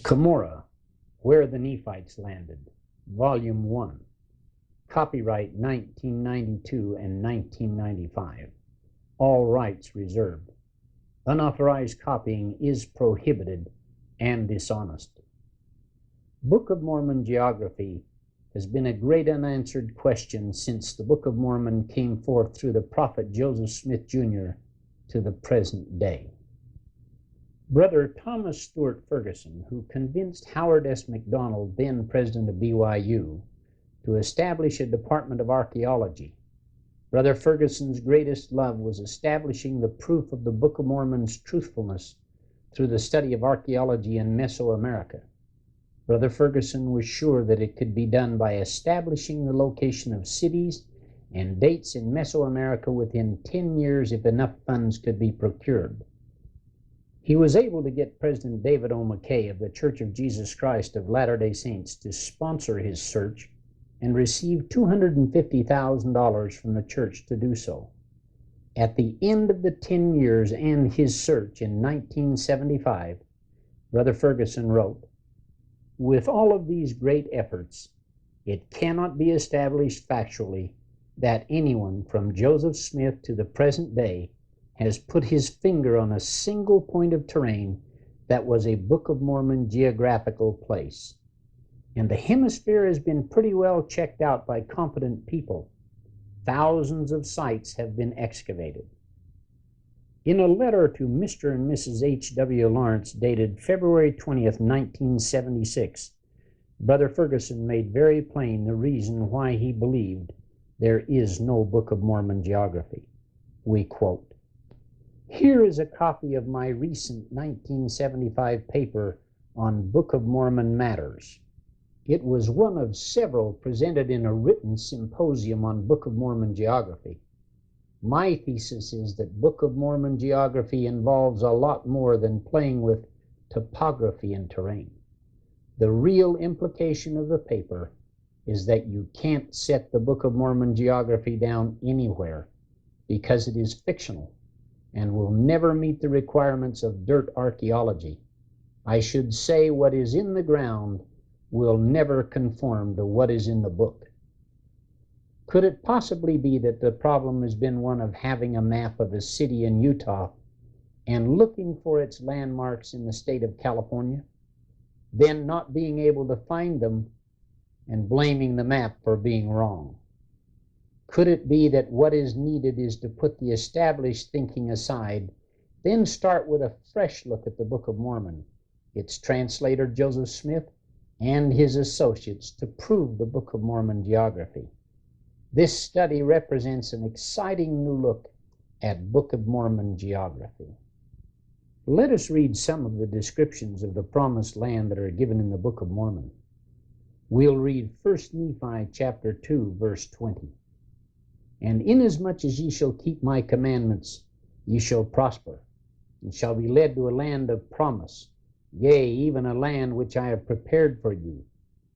Cumorah, Where the Nephites Landed, Volume 1, copyright 1992 and 1995, all rights reserved. Unauthorized copying is prohibited and dishonest. Book of Mormon geography has been a great unanswered question since the Book of Mormon came forth through the prophet Joseph Smith, Jr. to the present day. Brother Thomas Stewart Ferguson, who convinced Howard S. McDonald, then president of BYU, to establish a Department of Archaeology. Brother Ferguson's greatest love was establishing the proof of the Book of Mormon's truthfulness through the study of archaeology in Mesoamerica. Brother Ferguson was sure that it could be done by establishing the location of cities and dates in Mesoamerica within 10 years if enough funds could be procured. He was able to get President David O. McKay of the Church of Jesus Christ of Latter-day Saints to sponsor his search and receive $250,000 from the church to do so. At the end of the 10 years and his search in 1975, Brother Ferguson wrote, "With all of these great efforts, it cannot be established factually that anyone from Joseph Smith to the present day has put his finger on a single point of terrain that was a Book of Mormon geographical place. And the hemisphere has been pretty well checked out by competent people. Thousands of sites have been excavated." In a letter to Mr. and Mrs. H.W. Lawrence dated February 20th, 1976, Brother Ferguson made very plain the reason why he believed there is no Book of Mormon geography. We quote, "Here is a copy of my recent 1975 paper on Book of Mormon matters. It was one of several presented in a written symposium on Book of Mormon geography. My thesis is that Book of Mormon geography involves a lot more than playing with topography and terrain. The real implication of the paper is that you can't set the Book of Mormon geography down anywhere because it is fictional and will never meet the requirements of dirt archaeology. I should say what is in the ground will never conform to what is in the book." Could it possibly be that the problem has been one of having a map of a city in Utah and looking for its landmarks in the state of California, then not being able to find them and blaming the map for being wrong? Could it be that what is needed is to put the established thinking aside, then start with a fresh look at the Book of Mormon, its translator Joseph Smith, and his associates to prove the Book of Mormon geography? This study represents an exciting new look at Book of Mormon geography. Let us read some of the descriptions of the promised land that are given in the Book of Mormon. We'll read 1 Nephi chapter 2, verse 20. "And inasmuch as ye shall keep my commandments, ye shall prosper, and shall be led to a land of promise, yea, even a land which I have prepared for you,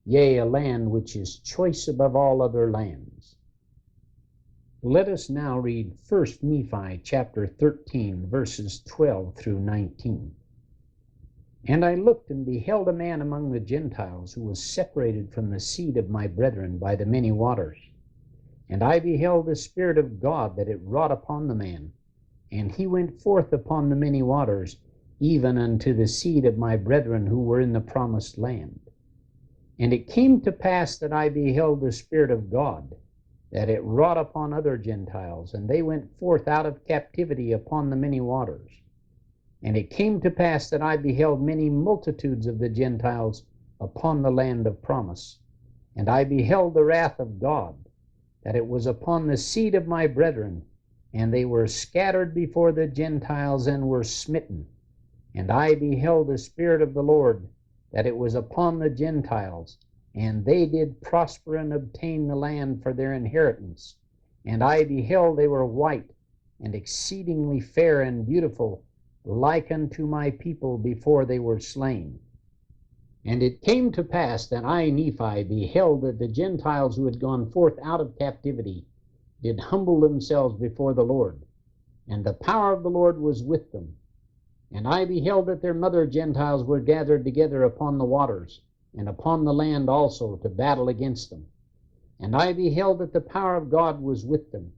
yea, a land which is choice above all other lands." Let us now read 1 Nephi chapter 13, verses 12 through 19. "And I looked and beheld a man among the Gentiles who was separated from the seed of my brethren by the many waters. And I beheld the Spirit of God that it wrought upon the man, and he went forth upon the many waters, even unto the seed of my brethren who were in the promised land. And it came to pass that I beheld the Spirit of God, that it wrought upon other Gentiles, and they went forth out of captivity upon the many waters. And it came to pass that I beheld many multitudes of the Gentiles upon the land of promise. And I beheld the wrath of God, that it was upon the seed of my brethren, and they were scattered before the Gentiles and were smitten. And I beheld the Spirit of the Lord, that it was upon the Gentiles, and they did prosper and obtain the land for their inheritance. And I beheld they were white, and exceedingly fair and beautiful, like unto my people before they were slain. And it came to pass that I, Nephi, beheld that the Gentiles who had gone forth out of captivity did humble themselves before the Lord, and the power of the Lord was with them. And I beheld that their mother Gentiles were gathered together upon the waters, and upon the land also, to battle against them. And I beheld that the power of God was with them,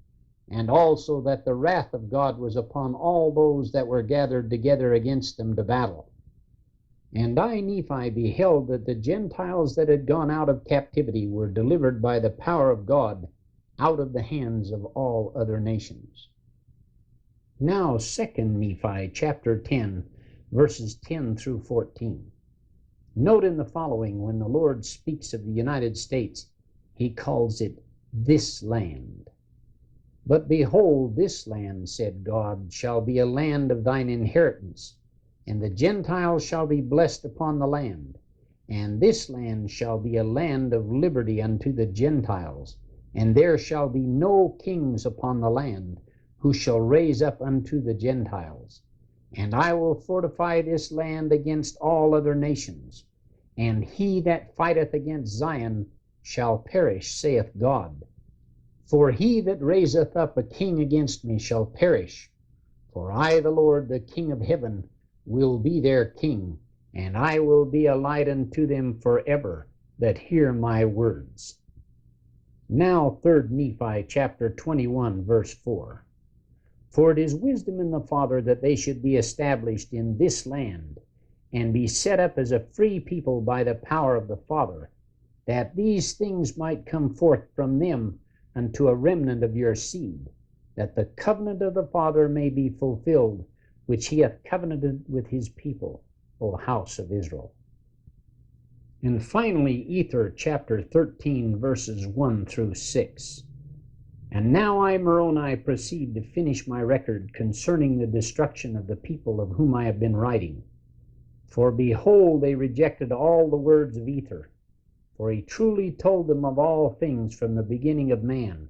and also that the wrath of God was upon all those that were gathered together against them to battle. And I, Nephi, beheld that the Gentiles that had gone out of captivity were delivered by the power of God out of the hands of all other nations. Now, 2 Nephi chapter 10, verses 10 through 14. Note in the following, when the Lord speaks of the United States, he calls it this land. But behold, this land, said God, shall be a land of thine inheritance, and the Gentiles shall be blessed upon the land. And this land shall be a land of liberty unto the Gentiles, and there shall be no kings upon the land, who shall raise up unto the Gentiles. And I will fortify this land against all other nations, and he that fighteth against Zion shall perish, saith God. For he that raiseth up a king against me shall perish. For I, the Lord, the King of heaven, will be their king, and I will be a light unto them forever that hear my words. Now 3 Nephi chapter 21, verse 4. For it is wisdom in the Father that they should be established in this land, and be set up as a free people by the power of the Father, that these things might come forth from them unto a remnant of your seed, that the covenant of the Father may be fulfilled, which he hath covenanted with his people, O house of Israel. And finally, Ether chapter 13, verses 1 through 6. And now I, Moroni, proceed to finish my record concerning the destruction of the people of whom I have been writing. For behold, they rejected all the words of Ether, for he truly told them of all things from the beginning of man,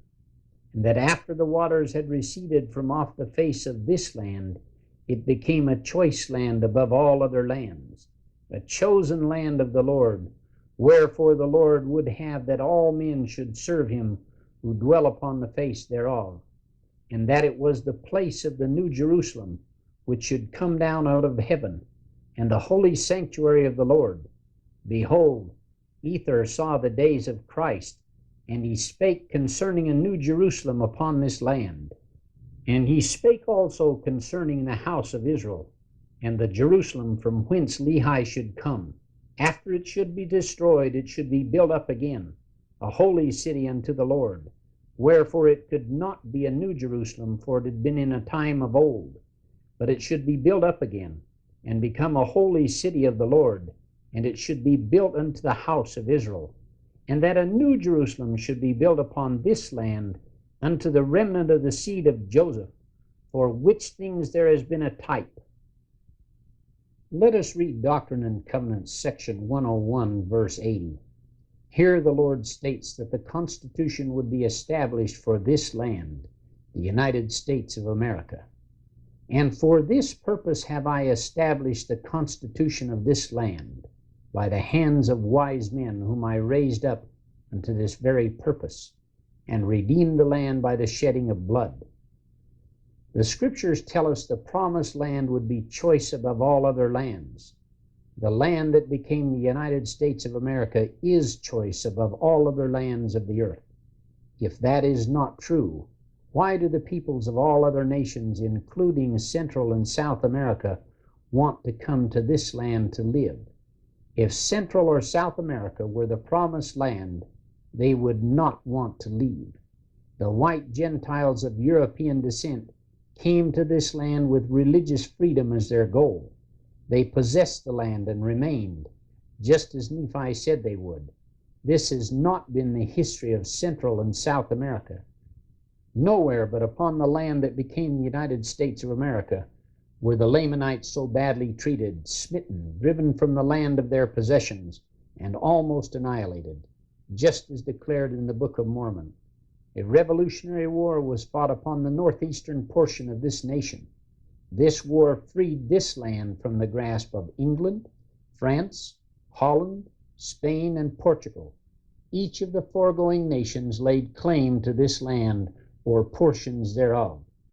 and that after the waters had receded from off the face of this land, it became a choice land above all other lands, a chosen land of the Lord, wherefore the Lord would have that all men should serve him who dwell upon the face thereof, and that it was the place of the New Jerusalem, which should come down out of heaven, and the holy sanctuary of the Lord. Behold, Ether saw the days of Christ, and he spake concerning a New Jerusalem upon this land. And he spake also concerning the house of Israel, and the Jerusalem from whence Lehi should come. After it should be destroyed, it should be built up again, a holy city unto the Lord. Wherefore it could not be a New Jerusalem, for it had been in a time of old. But it should be built up again, and become a holy city of the Lord, and it should be built unto the house of Israel. And that a New Jerusalem should be built upon this land unto the remnant of the seed of Joseph, for which things there has been a type. Let us read Doctrine and Covenants, section 101, verse 80. Here the Lord states that the Constitution would be established for this land, the United States of America. And for this purpose have I established the Constitution of this land, by the hands of wise men whom I raised up unto this very purpose, and redeemed the land by the shedding of blood. The Scriptures tell us the promised land would be choice above all other lands. The land that became the United States of America is choice above all other lands of the earth. If that is not true, why do the peoples of all other nations, including Central and South America, want to come to this land to live? If Central or South America were the promised land, they would not want to leave. The white Gentiles of European descent came to this land with religious freedom as their goal. They possessed the land and remained, just as Nephi said they would. This has not been the history of Central and South America. Nowhere but upon the land that became the United States of America were the Lamanites so badly treated, smitten, driven from the land of their possessions, and almost annihilated, just as declared in the Book of Mormon. A revolutionary war was fought upon the northeastern portion of this nation. This war freed this land from the grasp of England, France, Holland, Spain, and Portugal. Each of the foregoing nations laid claim to this land or portions thereof.